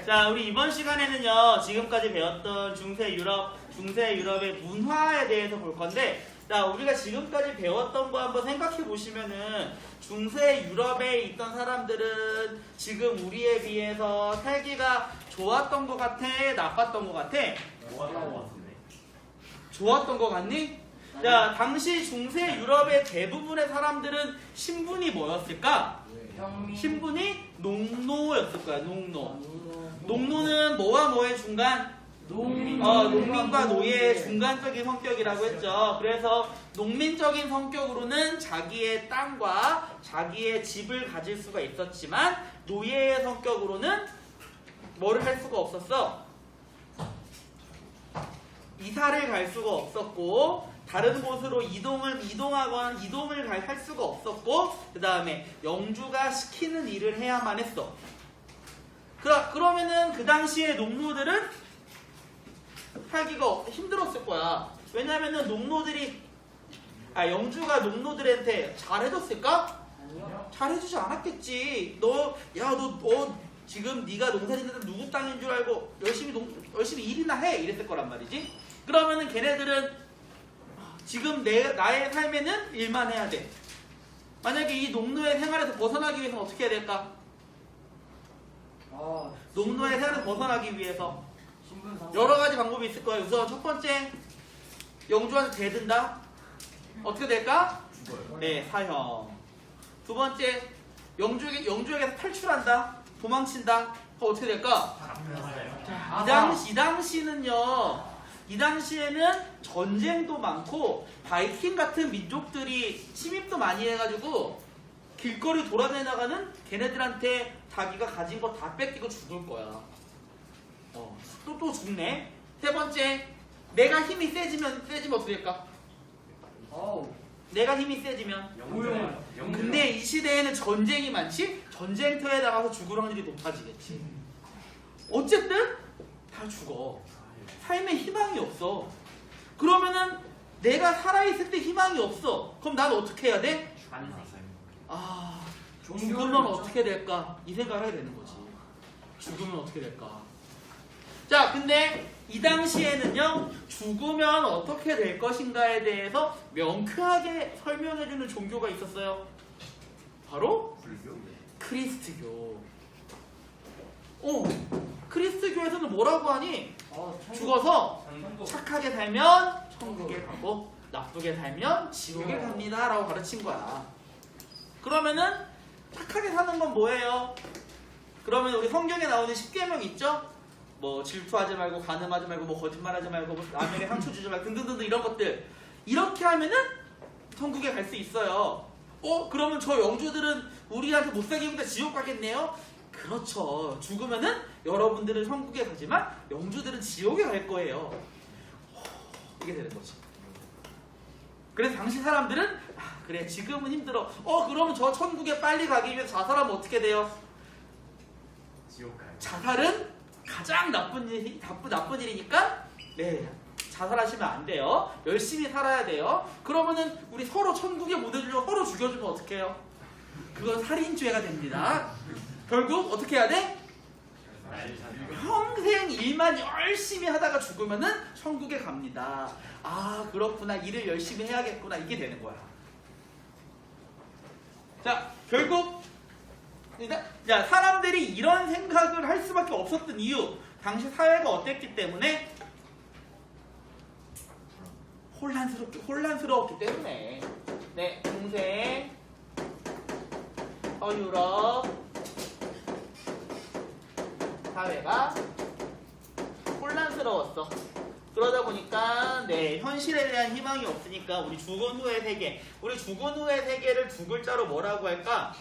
자, 우리 이번 시간에는요, 지금까지 배웠던 중세 유럽의 문화에 대해서 볼 건데, 자, 우리가 지금까지 배웠던 거 한번 생각해 보시면은, 중세 유럽에 있던 사람들은 지금 우리에 비해서 살기가 좋았던 것 같아? 나빴던 것 같아? 좋았던 것 같은데. 좋았던 것 같니? 자, 당시 중세 유럽의 대부분의 사람들은 신분이 뭐였을까? 신분이 농노였을 거야, 농노. 농노는 뭐와 뭐의 중간? 농민과 노예의 중간적인 성격이라고 했죠. 그래서 농민적인 성격으로는 자기의 땅과 자기의 집을 가질 수가 있었지만 노예의 성격으로는 뭐를 할 수가 없었어? 이사를 갈 수가 없었고 다른 곳으로 이동을 할 수가 없었고 그 다음에 영주가 시키는 일을 해야만 했어. 그러면은 그 당시에 농노들은 살기가 힘들었을 거야. 왜냐면은 영주가 농노들한테 잘해줬을까? 잘해주지 않았겠지. 너 지금 네가 농사 짓는 데는 누구 땅인 줄 알고 열심히 일이나 해 이랬을 거란 말이지. 그러면은 걔네들은 지금 나의 삶에는 일만 해야 돼. 만약에 이 농노의 생활에서 벗어나기 위해서는 어떻게 해야 될까? 농노의 생활에서 벗어나기 위해서 여러 가지 방법이 있을 거예요. 우선 첫 번째, 영주한테 대든다. 어떻게 될까? 네, 사형. 두 번째, 영주에게서 탈출한다. 도망친다. 어떻게 될까? 이 당시에는 전쟁도 많고 바이킹 같은 민족들이 침입도 많이 해가지고 길거리 돌아다니다가는 걔네들한테 자기가 가진 거 다 뺏기고 죽을 거야. 또 죽네. 세 번째, 내가 힘이 세지면 어떻게 될까? 내가 힘이 세지면 근데 이 시대에는 전쟁이 많지? 전쟁터에 나가서 죽을 확률이 높아지겠지. 어쨌든 다 죽어. 삶에 희망이 없어. 그러면은 내가 살아있을 때 희망이 없어. 그럼 난 어떻게 해야 돼? 죽으면 어떻게 될까? 이 생각을 해야 되는 거지. 죽으면 어떻게 될까? 자, 근데 이 당시에는요, 죽으면 어떻게 될 것인가에 대해서 명쾌하게 설명해주는 종교가 있었어요. 바로 크리스트교. 크리스트교에서는 뭐라고 하니? 죽어서 착하게 살면 천국에 가고 나쁘게 살면 지옥에 갑니다 라고 가르친 거야. 그러면은 착하게 사는 건 뭐예요? 그러면 우리 성경에 나오는 10계명 있죠? 뭐 질투하지 말고 간음하지 말고 뭐 거짓말하지 말고 뭐 남에게 상처 주지 말고 등등등 이런 것들 이렇게 하면은 천국에 갈 수 있어요. 그러면 저 영주들은 우리한테 못 살게 하니까 지옥 가겠네요? 그렇죠. 죽으면은 여러분들은 천국에 가지만 영주들은 지옥에 갈 거예요. 이게 되는 거지. 그래서 당시 사람들은 그래 지금은 힘들어. 그러면 저 천국에 빨리 가기 위해서 자살하면 어떻게 돼요? 지옥 가요. 자살은 가장 나쁜 일이니까 네, 자살하시면 안 돼요. 열심히 살아야 돼요. 그러면은 우리 서로 천국에 못 해주려고 서로 죽여주면 어떻게 해요? 그건 살인죄가 됩니다. 결국 어떻게 해야 돼? 평생 일만 열심히 하다가 죽으면은 천국에 갑니다. 그렇구나. 일을 열심히 해야겠구나. 이게 되는 거야. 자, 결국 사람들이 이런 생각을 할 수밖에 없었던 이유, 당시 사회가 어땠기 때문에? 혼란스러웠기 때문에. 네, 중세 서유럽 사회가 혼란스러웠어. 그러다 보니까 현실에 대한 희망이 없으니까 우리 죽은 후의 세계를 두 글자로 뭐라고 할까?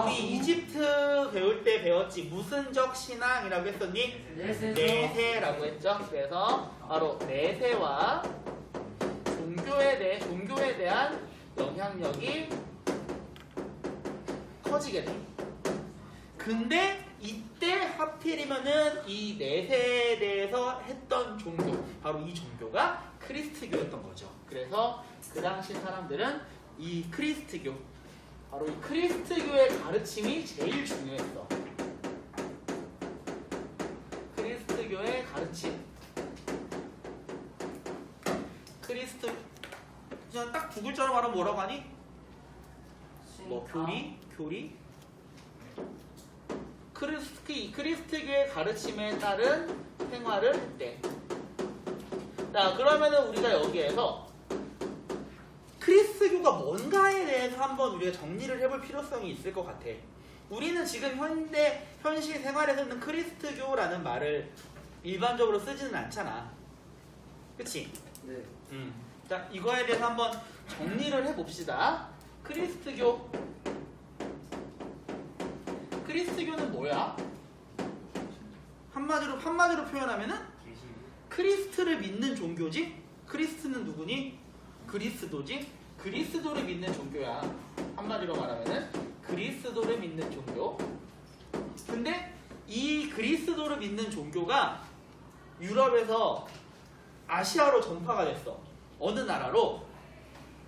우리 이집트 배울 때 배웠지. 무슨적 신앙이라고 했었니? 내세라고 했죠. 그래서 바로 내세와 종교에 대한 영향력이 커지게 돼. 근데 이때 하필이면은 이 내세에 대해서 했던 종교, 바로 이 종교가 크리스트교였던 거죠. 그래서 그 당시 사람들은 이 크리스트교, 바로 이 크리스트교의 가르침이 제일 중요했어. 크리스트 그냥 딱 두 글자로 말하면 뭐라고 하니? 뭐 교리 크리스트교의 가르침에 따른 생활을 때. 자, 그러면은 우리가 여기에서 크리스트교가 뭔가에 대해서 한번 우리가 정리를 해볼 필요성이 있을 것 같아. 우리는 지금 현실 생활에서는 크리스트교라는 말을 일반적으로 쓰지는 않잖아. 그치? 네. 자, 이거에 대해서 한번 정리를 해봅시다. 크리스트교는 뭐야? 한마디로 표현하면은 계신 크리스트를 믿는 종교지? 크리스트는 누구니? 그리스도지? 그리스도를 믿는 종교야. 한마디로 말하면은 그리스도를 믿는 종교. 근데 이 그리스도를 믿는 종교가 유럽에서 아시아로 전파가 됐어. 어느 나라로?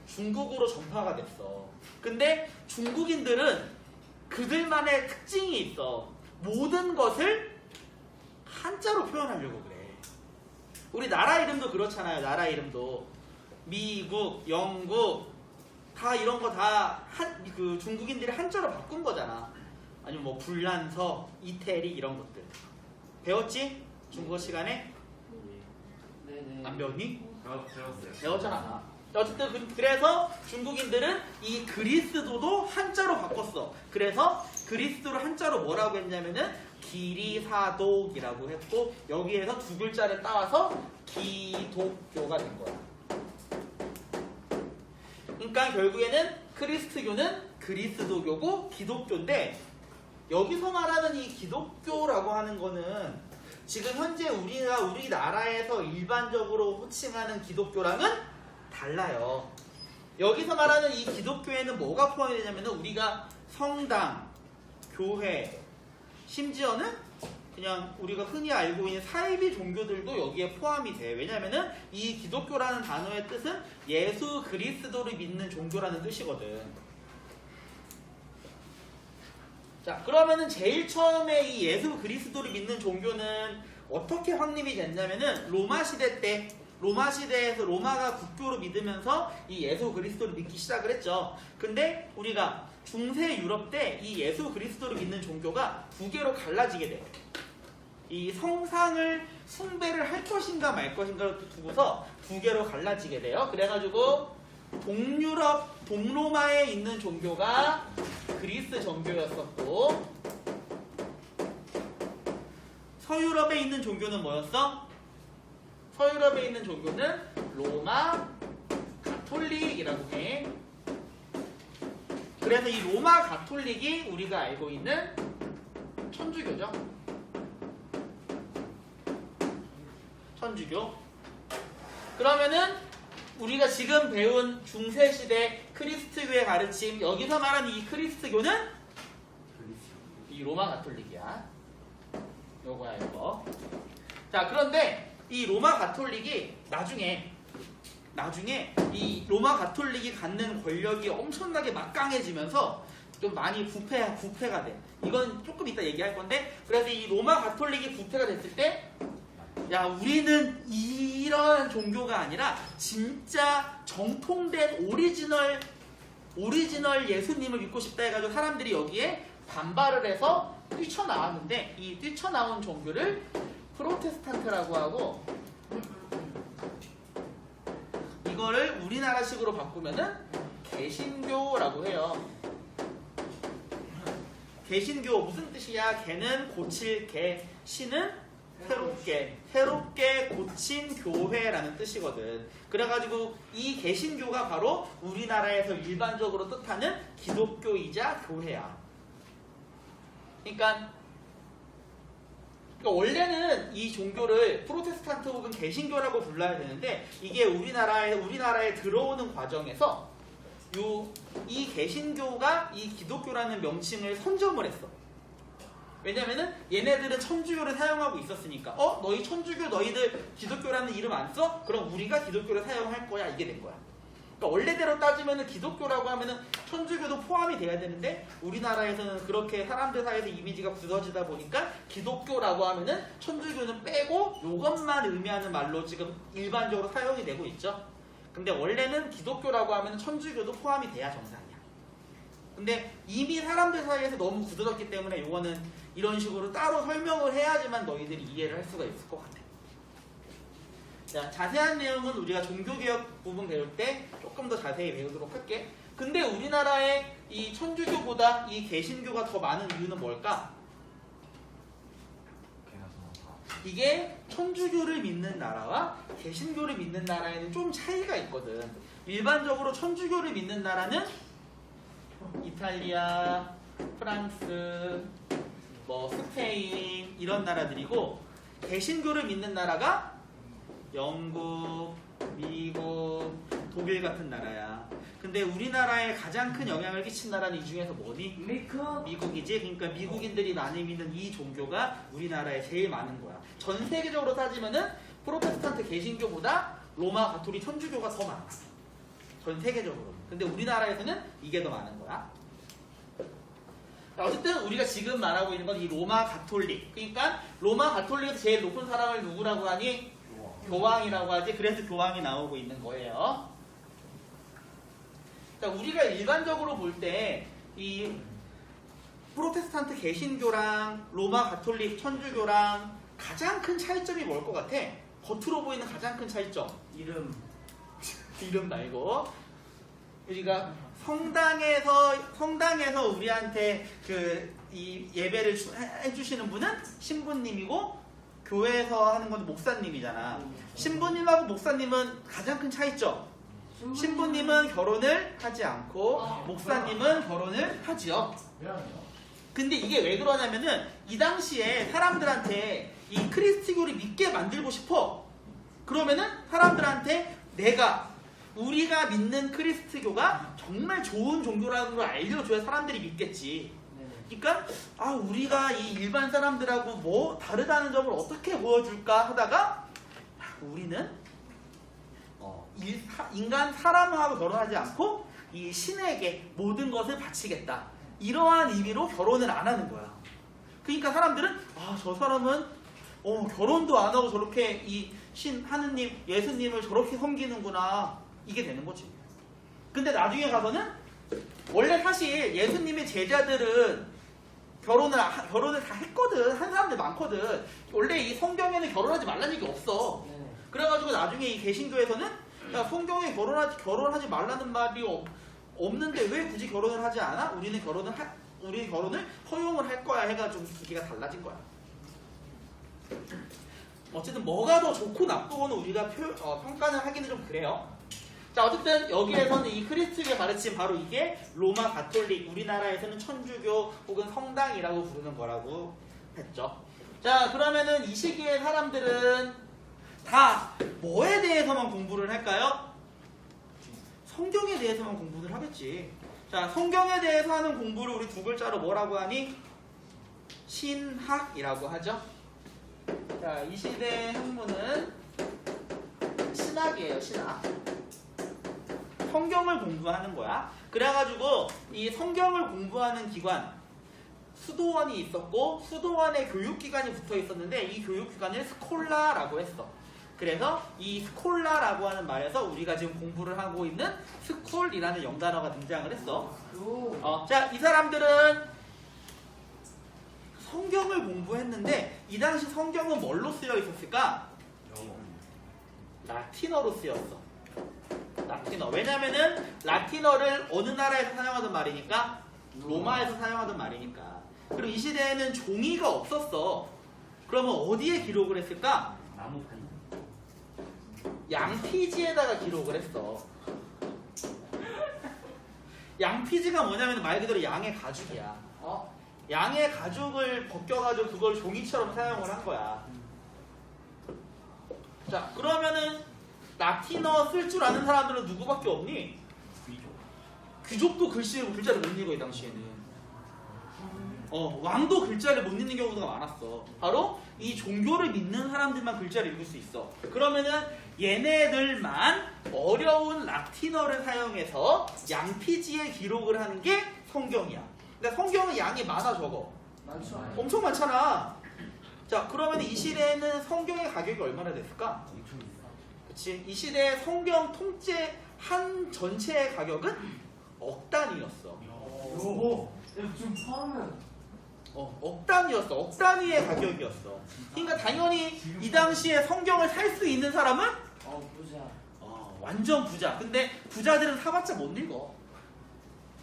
중국으로 전파가 됐어. 근데 중국인들은 그들만의 특징이 있어. 모든 것을 한자로 표현하려고 그래. 우리 나라 이름도 그렇잖아요. 나라 이름도 미국, 영국 다 이런 거 다 그 중국인들이 한자로 바꾼 거잖아. 아니면 뭐 불란서, 이태리 이런 것들 배웠지? 중국어 시간에? 네네. 안 배웠니? 배웠어요. 배웠잖아. 어쨌든 그래서 중국인들은 이 그리스도도 한자로 바꿨어. 그래서 그리스도를 한자로 뭐라고 했냐면은 기리사독이라고 했고 여기에서 두 글자를 따와서 기독교가 된 거야. 그러니까 결국에는 크리스트교는 그리스도교고 기독교인데 여기서 말하는 이 기독교라고 하는 거는 지금 현재 우리나라에서 일반적으로 호칭하는 기독교랑은 달라요. 여기서 말하는 이 기독교에는 뭐가 포함이 되냐면 우리가 성당, 교회, 심지어는 그냥 우리가 흔히 알고 있는 사이비 종교들도 여기에 포함이 돼. 왜냐면은 이 기독교라는 단어의 뜻은 예수 그리스도를 믿는 종교라는 뜻이거든. 자, 그러면은 제일 처음에 이 예수 그리스도를 믿는 종교는 어떻게 확립이 됐냐면은 로마 시대에서 로마가 국교로 믿으면서 이 예수 그리스도를 믿기 시작을 했죠. 근데 우리가 중세 유럽 때 이 예수 그리스도를 믿는 종교가 두 개로 갈라지게 돼요. 이 성상을 숭배를 할 것인가 말 것인가를 두고서 두 개로 갈라지게 돼요. 그래가지고 동로마에 있는 종교가 그리스 종교였었고 서유럽에 있는 종교는 뭐였어? 서유럽에 있는 종교는 로마 가톨릭이라고 해. 그래서 이 로마 가톨릭이 우리가 알고 있는 천주교죠. 천주교. 그러면은 우리가 지금 배운 중세시대 크리스트교의 가르침, 여기서 말하는 이 크리스트교는 이 로마 가톨릭이야. 요거야, 요거. 자, 그런데 이 로마 가톨릭이 나중에 이 로마 가톨릭이 갖는 권력이 엄청나게 막강해지면서 좀 많이 부패가 돼. 이건 조금 이따 얘기할 건데, 그래서 이 로마 가톨릭이 부패가 됐을 때, 야, 우리는 이런 종교가 아니라 진짜 정통된 오리지널 예수님을 믿고 싶다 해가지고 사람들이 여기에 반발을 해서 뛰쳐나왔는데, 이 뛰쳐나온 종교를 프로테스탄트라고 하고, 이거를 우리나라식으로 바꾸면은 개신교라고 해요. 개신교 무슨 뜻이야? 개는 고칠 개, 신은 새롭게 고친 교회라는 뜻이거든. 그래가지고 이 개신교가 바로 우리나라에서 일반적으로 뜻하는 기독교이자 교회야. 그러니까 원래는 이 종교를 프로테스탄트 혹은 개신교라고 불러야 되는데 이게 우리나라에 들어오는 과정에서 이 개신교가 이 기독교라는 명칭을 선점을 했어. 왜냐면은 얘네들은 천주교를 사용하고 있었으니까 너희 천주교 너희들 기독교라는 이름 안 써? 그럼 우리가 기독교를 사용할 거야. 이게 된 거야. 그러니까 원래대로 따지면은 기독교라고 하면은 천주교도 포함이 돼야 되는데 우리나라에서는 그렇게 사람들 사이에서 이미지가 굳어지다 보니까 기독교라고 하면은 천주교는 빼고 이것만 의미하는 말로 지금 일반적으로 사용이 되고 있죠. 근데 원래는 기독교라고 하면 천주교도 포함이 돼야 정상이야. 근데 이미 사람들 사이에서 너무 굳어졌기 때문에 이거는 이런 식으로 따로 설명을 해야지만 너희들이 이해를 할 수가 있을 것 같아. 자, 자세한 내용은 우리가 종교개혁 부분 배울 때 조금 더 자세히 배우도록 할게. 근데 우리나라에 이 천주교보다 이 개신교가 더 많은 이유는 뭘까? 이게 천주교를 믿는 나라와 개신교를 믿는 나라에는 좀 차이가 있거든. 일반적으로 천주교를 믿는 나라는 이탈리아, 프랑스, 뭐 스페인 이런 나라들이고, 개신교를 믿는 나라가 영국, 미국, 독일 같은 나라야. 근데 우리나라에 가장 큰 영향을 끼친 나라는 이 중에서 뭐니? 미국이지. 그러니까 미국인들이 많이 믿는 이 종교가 우리나라에 제일 많은 거야. 전 세계적으로 따지면은 프로테스탄트 개신교보다 로마 가톨릭 천주교가 더 많아. 전 세계적으로. 근데 우리나라에서는 이게 더 많은 거야. 어쨌든 우리가 지금 말하고 있는 건 이 로마 가톨릭. 그러니까 로마 가톨릭에서 제일 높은 사람을 누구라고 하니? 교황이라고 하지. 그래서 교황이 나오고 있는 거예요. 자, 우리가 일반적으로 볼 때 이 프로테스탄트 개신교랑 로마 가톨릭 천주교랑 가장 큰 차이점이 뭘 것 같아? 겉으로 보이는 가장 큰 차이점. 이름 말고 우리가 성당에서 우리한테 이 예배를 해주시는 분은 신부님이고, 교회에서 하는 건 목사님이잖아. 신부님하고 목사님은 가장 큰 차이점. 신부님은 결혼을 하지 않고 목사님은 결혼을 하지요. 근데 이게 왜 그러냐면은 이 당시에 사람들한테 이 크리스트교를 믿게 만들고 싶어. 그러면은 사람들한테 우리가 믿는 크리스트교가 정말 좋은 종교라는 걸 알려줘야 사람들이 믿겠지. 그러니까 우리가 이 일반 사람들하고 뭐 다르다는 점을 어떻게 보여줄까 하다가 우리는 인간 사람하고 결혼하지 않고 이 신에게 모든 것을 바치겠다. 이러한 의미로 결혼을 안 하는 거야. 그러니까 사람들은 저 사람은 결혼도 안 하고 저렇게 이 하느님, 예수님을 저렇게 섬기는구나. 이게 되는 거지. 근데 나중에 가서는 원래 사실 예수님의 제자들은 결혼을 다 했거든. 한 사람들 많거든. 원래 이 성경에는 결혼하지 말라는 얘기 없어. 그래가지고 나중에 이 개신교에서는 야, 성경에 결혼하지 말라는 말이 없는데 왜 굳이 결혼을 하지 않아? 우리는 결혼을 허용을 할 거야 해가지고 얘기가 달라진 거야. 어쨌든 뭐가 더 좋고 나쁘고는 우리가 평가는 하기는 좀 그래요. 자, 어쨌든 여기에서는 이 크리스트교의 가르침, 바로 이게 로마 가톨릭, 우리나라에서는 천주교 혹은 성당이라고 부르는 거라고 했죠. 자, 그러면은 이 시기에 사람들은 다 뭐에 대해서만 공부를 할까요? 성경에 대해서만 공부를 하겠지. 자, 성경에 대해서 하는 공부를 우리 두 글자로 뭐라고 하니? 신학이라고 하죠. 자, 이 시대의 학문은 신학이에요. 신학. 성경을 공부하는 거야. 그래가지고 이 성경을 공부하는 기관, 수도원이 있었고, 수도원에 교육기관이 붙어 있었는데 이 교육기관을 스콜라라고 했어. 그래서 이 스콜라라고 하는 말에서 우리가 지금 공부를 하고 있는 스콜이라는 영단어가 등장을 했어. 자, 이 사람들은 성경을 공부했는데 이 당시 성경은 뭘로 쓰여 있었을까? 라틴어로 쓰였어. 라틴어. 왜냐면은 라틴어를 어느 나라에서 사용하던 말이니까? 로마에서 사용하던 말이니까. 그리고 이 시대에는 종이가 없었어. 그러면 어디에 기록을 했을까? 나무판. 양피지에다가 기록을 했어. 양피지가 뭐냐면 말 그대로 양의 가죽이야. 양의 가죽을 벗겨가지고 그걸 종이처럼 사용을 한 거야. 자, 그러면은 라틴어 쓸 줄 아는 사람들은 누구밖에 없니? 귀족도 글자를 못 읽어, 이 당시에는. 왕도 글자를 못 읽는 경우가 많았어. 바로 이 종교를 믿는 사람들만 글자를 읽을 수 있어. 그러면은 얘네들만 어려운 라틴어를 사용해서 양피지에 기록을 하는 게 성경이야. 근데 성경은 양이 많아, 적어? 엄청 많잖아. 자, 그러면 이 시대에는 성경의 가격이 얼마나 됐을까? 그치? 이 시대의 성경 통째 한 전체의 가격은 억 단위였어. 좀 처음은 억 단위였어. 억 단위의 가격이었어. 그러니까 당연히 이 당시에 성경을 살 수 있는 사람은 부자. 완전 부자. 근데 부자들은 사봤자 못 읽어.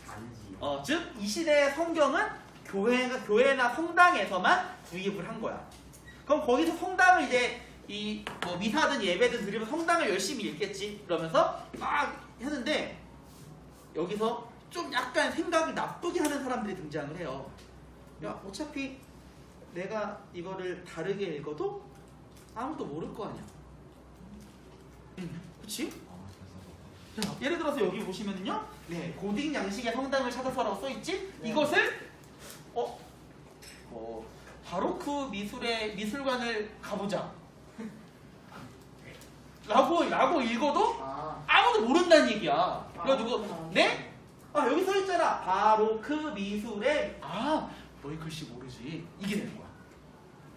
단지. 즉 이 시대의 성경은 교회나 성당에서만 구입을 한 거야. 그럼 거기서 성당을 이제 이 뭐 미사든 예배든 드리면 성당을 열심히 읽겠지. 그러면서 막 하는데 여기서 좀 약간 생각이 나쁘게 하는 사람들이 등장을 해요. 야, 어차피 내가 이거를 다르게 읽어도 아무도 모를 거 아니야. 그치? 자, 예를 들어서 여기 보시면은요, 네, 고딩 양식의 성당을 찾아서라고 써있지? 네. 이것을 바로크 미술관을 가보자. 라고 읽어도 아무도 모른다는 얘기야. 그래가지고 네? 여기 써있잖아. 바로크 미술의 너희 글씨 모르지. 이게 되는 거야.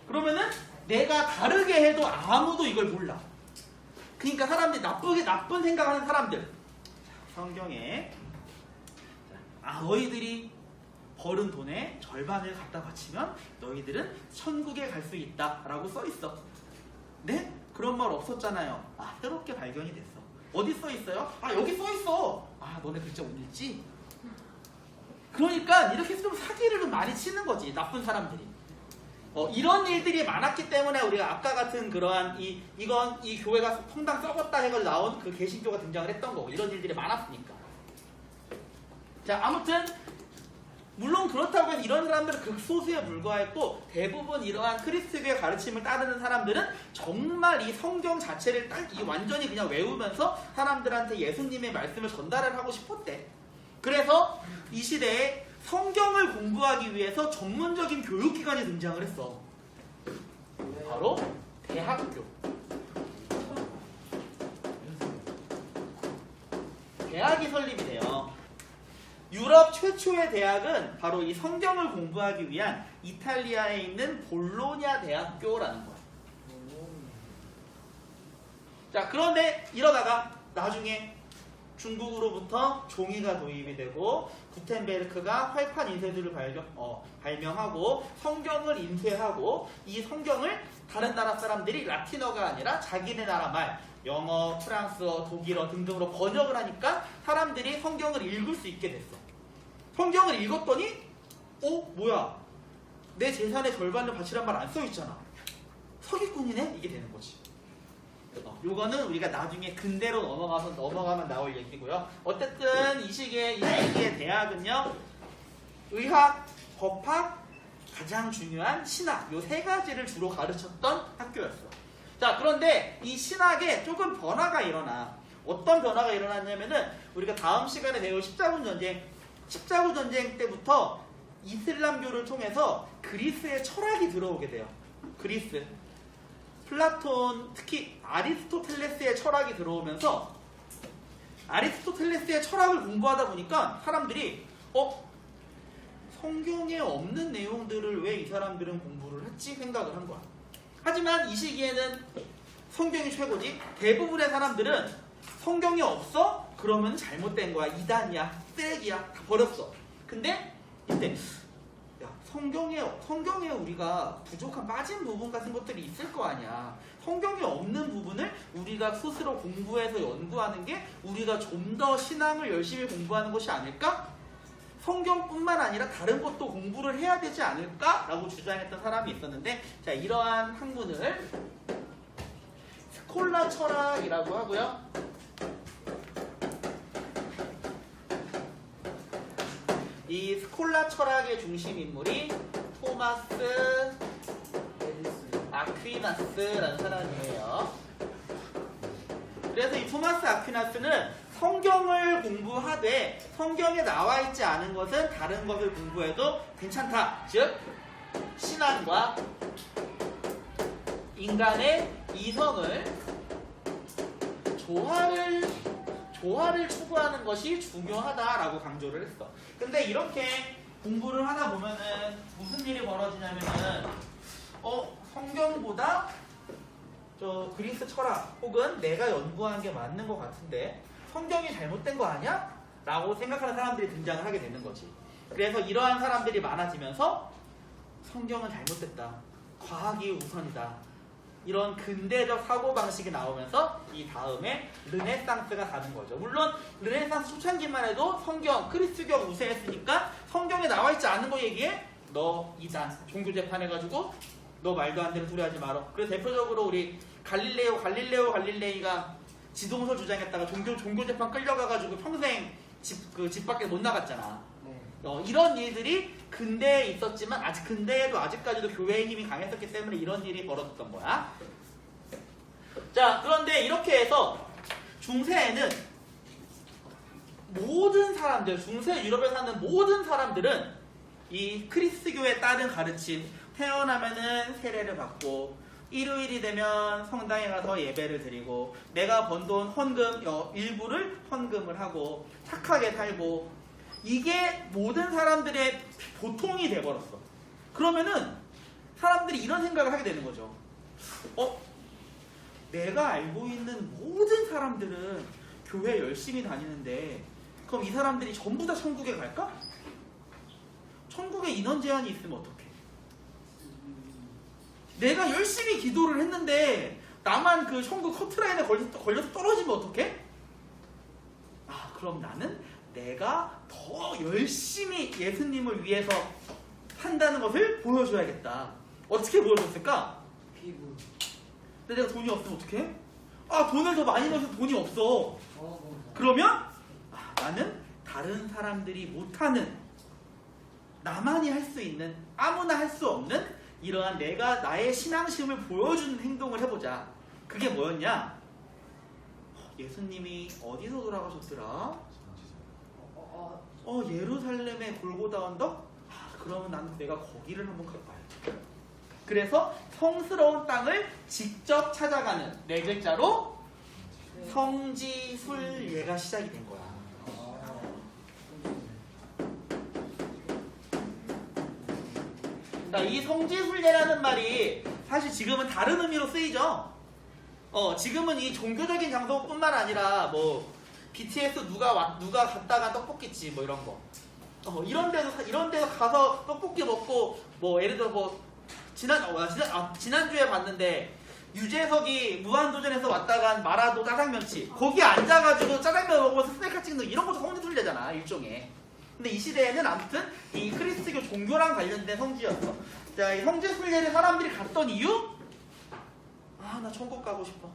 그러면은 내가 다르게 해도 아무도 이걸 몰라. 그러니까 사람들이 나쁜 생각하는 사람들. 성경에 너희들이 벌은 돈의 절반을 갖다 바치면 너희들은 천국에 갈 수 있다 라고 써있어. 네? 그런 말 없었잖아요. 새롭게 발견이 됐어. 어디 써있어요? 여기 써있어. 너네 글자 못 읽지? 그러니까 이렇게 좀 사기를 좀 많이 치는 거지, 나쁜 사람들이. 이런 일들이 많았기 때문에 우리가 아까 같은 그러한 이 교회가 성당 썩었다 해가지고 나온 그 개신교가 등장을 했던 거고, 이런 일들이 많았으니까. 자, 아무튼 물론 그렇다고 해서 이런 사람들은 극소수에 불과했고, 대부분 이러한 그리스도의 가르침을 따르는 사람들은 정말 이 성경 자체를 완전히 그냥 외우면서 사람들한테 예수님의 말씀을 전달을 하고 싶었대. 그래서 이 시대에 성경을 공부하기 위해서 전문적인 교육기관이 등장을 했어. 바로 대학교. 대학이 설립이 돼요. 유럽 최초의 대학은 바로 이 성경을 공부하기 위한 이탈리아에 있는 볼로냐 대학교라는 거야. 자, 그런데 이러다가 나중에 중국으로부터 종이가 도입이 되고 구텐베르크가 활판 인쇄술을 발명하고 성경을 인쇄하고 이 성경을 다른 나라 사람들이 라틴어가 아니라 자기네 나라 말, 영어, 프랑스어, 독일어 등등으로 번역을 하니까 사람들이 성경을 읽을 수 있게 됐어. 성경을 읽었더니 뭐야, 내 재산의 절반을 바치란 말 안 써있잖아. 서기꾼이네? 이게 되는 거지. 요거는 우리가 나중에 근대로 넘어가면 나올 얘기고요. 어쨌든 이 시기의 대학은요, 의학, 법학, 가장 중요한 신학, 요 세 가지를 주로 가르쳤던 학교였어. 자, 그런데 이 신학에 조금 변화가 일어나. 어떤 변화가 일어났냐면은 우리가 다음 시간에 배울 십자군 전쟁 때부터 이슬람교를 통해서 그리스의 철학이 들어오게 돼요. 그리스. 플라톤, 특히 아리스토텔레스의 철학이 들어오면서 아리스토텔레스의 철학을 공부하다 보니까 사람들이 성경에 없는 내용들을 왜 이 사람들은 공부를 했지 생각을 한 거야. 하지만 이 시기에는 성경이 최고지. 대부분의 사람들은 성경이 없어? 그러면 잘못된 거야. 이단이야. 쓰레기야. 다 버렸어. 근데 이때 성경에 우리가 부족한 빠진 부분 같은 것들이 있을 거 아니야. 성경에 없는 부분을 우리가 스스로 공부해서 연구하는 게 우리가 좀 더 신앙을 열심히 공부하는 것이 아닐까? 성경뿐만 아니라 다른 것도 공부를 해야 되지 않을까? 라고 주장했던 사람이 있었는데, 자, 이러한 학문을 스콜라 철학이라고 하고요. 이 스콜라 철학의 중심 인물이 토마스 아퀴나스라는 사람이에요. 그래서 이 토마스 아퀴나스는 성경을 공부하되 성경에 나와 있지 않은 것은 다른 것을 공부해도 괜찮다. 즉, 신앙과 인간의 이성을 조화를 추구하는 것이 중요하다라고 강조를 했어. 근데 이렇게 공부를 하다 보면은 무슨 일이 벌어지냐면은 성경보다 저 그리스 철학 혹은 내가 연구한 게 맞는 것 같은데 성경이 잘못된 거 아니야? 라고 생각하는 사람들이 등장을 하게 되는 거지. 그래서 이러한 사람들이 많아지면서 성경은 잘못됐다. 과학이 우선이다. 이런 근대적 사고방식이 나오면서 이 다음에 르네상스가 가는 거죠. 물론 르네상스 초창기만 해도 성경, 크리스교가 우세했으니까 성경에 나와있지 않은 거 얘기해? 너 이단, 종교재판해가지고 너 말도 안 되는 소리 하지 마라. 그래서 대표적으로 우리 갈릴레이가 지동설 주장했다가 종교재판 끌려가가지고 평생 집 밖에 못 나갔잖아. 네. 이런 일들이 근대에 있었지만 근대에도 아직까지도 교회의 힘이 강했었기 때문에 이런 일이 벌어졌던 거야. 자, 그런데 이렇게 해서 중세에는 모든 사람들, 중세 유럽에 사는 모든 사람들은 이 크리스교에 따른 가르침, 태어나면은 세례를 받고 일요일이 되면 성당에 가서 예배를 드리고 내가 번 돈 헌금 일부를 헌금을 하고 착하게 살고 이게 모든 사람들의 보통이 돼버렸어. 그러면은 사람들이 이런 생각을 하게 되는 거죠. 내가 알고 있는 모든 사람들은 교회 열심히 다니는데 그럼 이 사람들이 전부 다 천국에 갈까? 천국에 인원 제한이 있으면 어떡해? 내가 열심히 기도를 했는데 나만 그 천국 커트라인에 걸려서 떨어지면 어떡해? 그럼 나는 내가 더 열심히 예수님을 위해서 한다는 것을 보여줘야겠다. 어떻게 보여줬을까? 피부. 근데 내가 돈이 없으면 어떡해? 돈을 더 많이 넣어서 돈이 없어. 뭐. 그러면 나는 다른 사람들이 못하는, 나만이 할 수 있는, 아무나 할 수 없는 이러한 내가 나의 신앙심을 보여주는 행동을 해보자. 그게 뭐였냐? 예수님이 어디서 돌아가셨더라? 예루살렘의 골고다 언덕? 그러면 나는 내가 거기를 한번 가봐야지. 그래서 성스러운 땅을 직접 찾아가는 네 글자로 성지순례가 시작이 된 거야. 이 성지순례라는 말이 사실 지금은 다른 의미로 쓰이죠. 지금은 이 종교적인 장소뿐만 아니라 뭐 BTS 누가 갔다가 떡볶이집 뭐 이런 거. 이런 데서 가서 떡볶이 먹고 뭐 예를 들어 뭐 지난주에 봤는데 유재석이 무한도전에서 왔다 간 마라도 짜장면집 거기 앉아가지고 짜장면 먹으면서 스낵카 찍는 이런 것도 성지순례잖아, 일종의. 근데 이 시대에는 아무튼 이 크리스교 종교랑 관련된 성지였어. 자, 이 성지순례를 사람들이 갔던 이유? 나 천국 가고 싶어.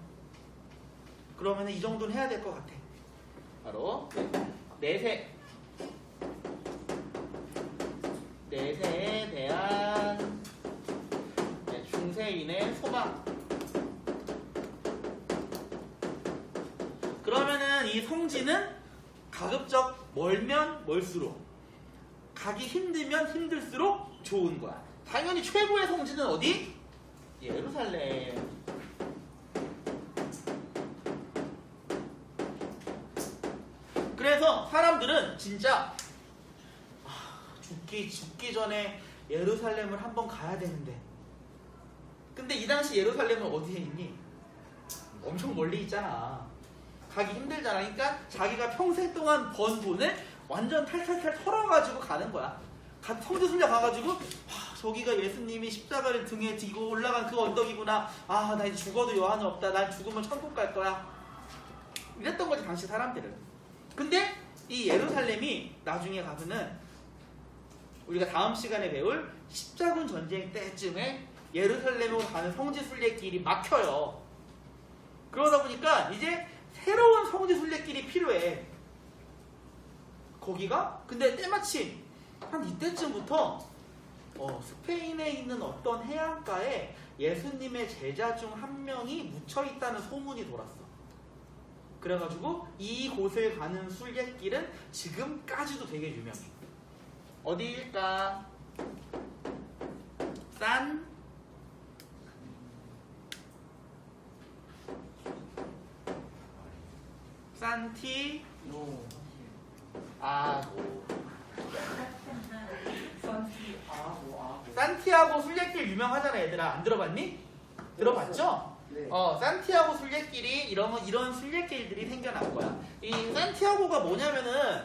그러면 이 정도는 해야 될 것 같아. 바로 내세에 대한 중세인의 소망. 그러면은 이 성지는 가급적 멀면 멀수록, 가기 힘들면 힘들수록 좋은 거야. 당연히 최고의 성지는 어디? 예루살렘. 그래서 사람들은 진짜 죽기 전에 예루살렘을 한번 가야 되는데, 근데 이 당시 예루살렘은 어디에 있니? 엄청 멀리 있잖아. 가기 힘들잖아. 그러니까 자기가 평생 동안 번 돈을 완전 탈탈탈 털어가지고 가는 거야. 성지순례 가가지고 저기가 예수님이 십자가를 등에 지고 올라간 그 언덕이구나. 나 이제 죽어도 여한은 없다. 난 죽으면 천국 갈 거야. 이랬던 거지, 당시 사람들은. 근데 이 예루살렘이 나중에 가서는 우리가 다음 시간에 배울 십자군 전쟁 때쯤에 예루살렘으로 가는 성지순례길이 막혀요. 그러다 보니까 이제 새로운 성지순례길이 필요해. 거기가 근데 때마침 한 이때쯤부터 스페인에 있는 어떤 해안가에 예수님의 제자 중 한 명이 묻혀있다는 소문이 돌았어. 그래가지고 이곳을 가는 순례길은 지금까지도 되게 유명해. 어디일까? 산티아고 순례길 유명하잖아, 얘들아. 안 들어봤니? 들어봤죠? 네. 산티아고 순례길이 이런 순례길들이 생겨난 거야. 이 산티아고가 뭐냐면은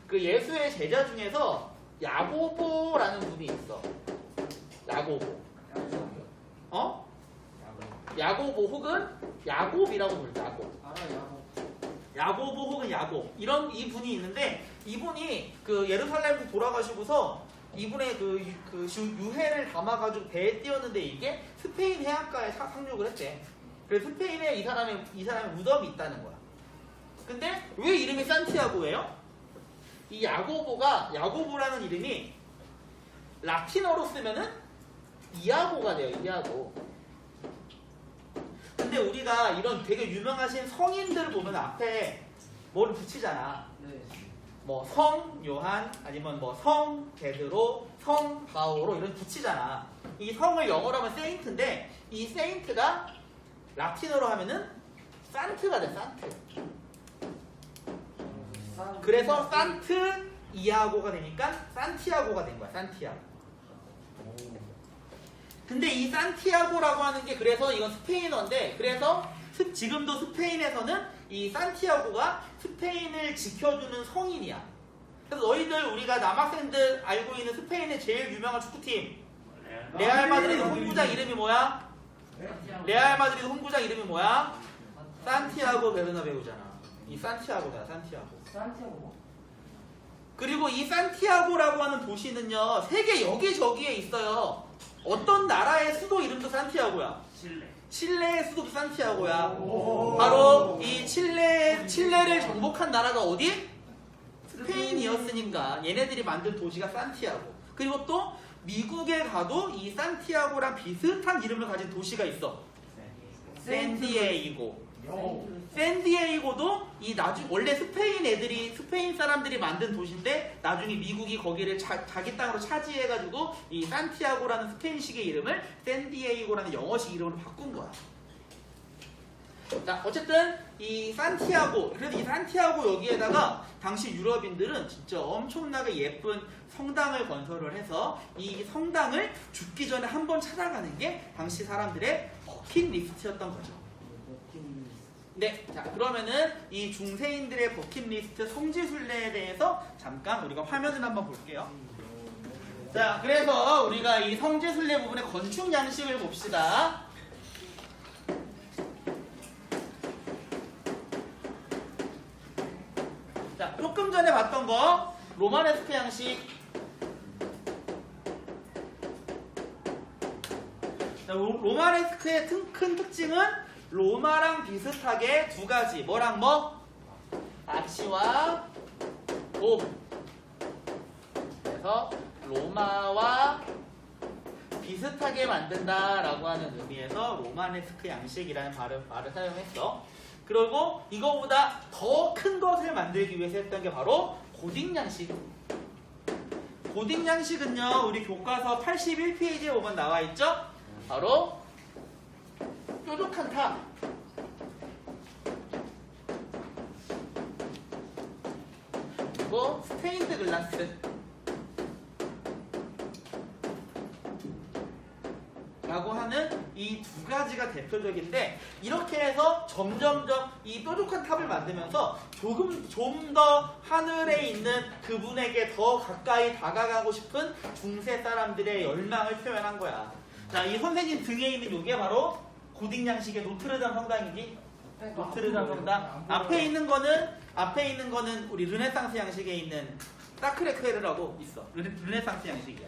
그 예수의 제자 중에서 야고보라는 분이 있어. 야고보. 야고보 혹은 야곱이라고 부르죠. 야곱. 알아요. 야고보 혹은 야곱 이 분이 있는데 이분이 그 예루살렘에서 돌아가시고서 이분의 그 유해를 담아가지고 배에 띄웠는데 이게 스페인 해안가에 상륙을 했대. 그래서 스페인에 이 사람의 무덤이 있다는 거야. 근데 왜 이름이 산티아고예요? 이 야고보라는 이름이 라틴어로 쓰면은 이아고가 돼요. 이아고. 근데 우리가 이런 되게 유명하신 성인들 보면 앞에 뭐를 붙이잖아. 네. 뭐 성 요한 아니면 뭐 성 베드로, 성 바오로 이런 붙이잖아. 이 성을 영어로 하면 세인트인데 이 세인트가 라틴어로 하면은 산트가 돼. 산트. 그래서 산트 이아고가 되니까 산티아고가 된 거야. 산티아고. 근데 이 산티아고라고 하는 게 그래서 이건 스페인어인데 그래서 지금도 스페인에서는 이 산티아고가 스페인을 지켜주는 성인이야. 그래서 너희들 우리가 남학생들 알고 있는 스페인의 제일 유명한 축구팀 레알 마드리드 홈구장 이름이 뭐야? 레알 마드리드 홈구장 이름이 뭐야? 산티아고 베르나베우잖아. 이 산티아고잖아. 산티아고? 그리고 이 산티아고라고 하는 도시는요 세계 여기저기에 있어요. 어떤 나라의 수도 이름도 산티아고야. 칠레의 수도도 산티아고야. 바로 이 칠레를 정복한 나라가 어디? 스페인이었으니까 얘네들이 만든 도시가 산티아고. 그리고 또 미국에 가도 이 산티아고랑 비슷한 이름을 가진 도시가 있어. 샌디에이고. 샌디에이고도 원래 스페인 사람들이 만든 도시인데 나중에 미국이 거기를 자기 땅으로 차지해가지고 이 산티아고라는 스페인식의 이름을 샌디에이고라는 영어식 이름으로 바꾼 거야. 자, 어쨌든 이 산티아고, 그래서 이 산티아고 여기에다가 당시 유럽인들은 진짜 엄청나게 예쁜 성당을 건설을 해서 이 성당을 죽기 전에 한번 찾아가는 게 당시 사람들의 버킷리스트였던 거죠. 네, 자 그러면은 이 중세인들의 버킷리스트 성지순례에 대해서 잠깐 우리가 화면을 한번 볼게요. 자, 그래서 우리가 이 성지순례 부분의 건축 양식을 봅시다. 자, 조금 전에 봤던 거 로마네스크 양식. 자, 로마네스크의 큰 특징은 로마랑 비슷하게 두 가지. 뭐랑 뭐? 아치와 돔. 그래서 로마와 비슷하게 만든다라고 하는 의미에서 로마네스크 양식이라는 말을 사용했어. 그리고 이거보다 더 큰 것을 만들기 위해서 했던 게 바로 고딕 양식. 고딕 양식은요, 우리 교과서 81페이지에 보면 나와 있죠? 바로 뾰족한 탑. 그리고 스테인드 글라스 라고 하는 이 두 가지가 대표적인데, 이렇게 해서 점점점 이 뾰족한 탑을 만들면서 좀 더 하늘에 있는 그분에게 더 가까이 다가가고 싶은 중세 사람들의 열망을 표현한 거야. 자, 이 선생님 등에 있는 이게 바로 고딕 양식의 노트르담 성당이지. 노트르담 성당. 앞에 있는 거는 우리 르네상스 양식에 있는 사크레크에르라고 있어. 르네상스 양식이야.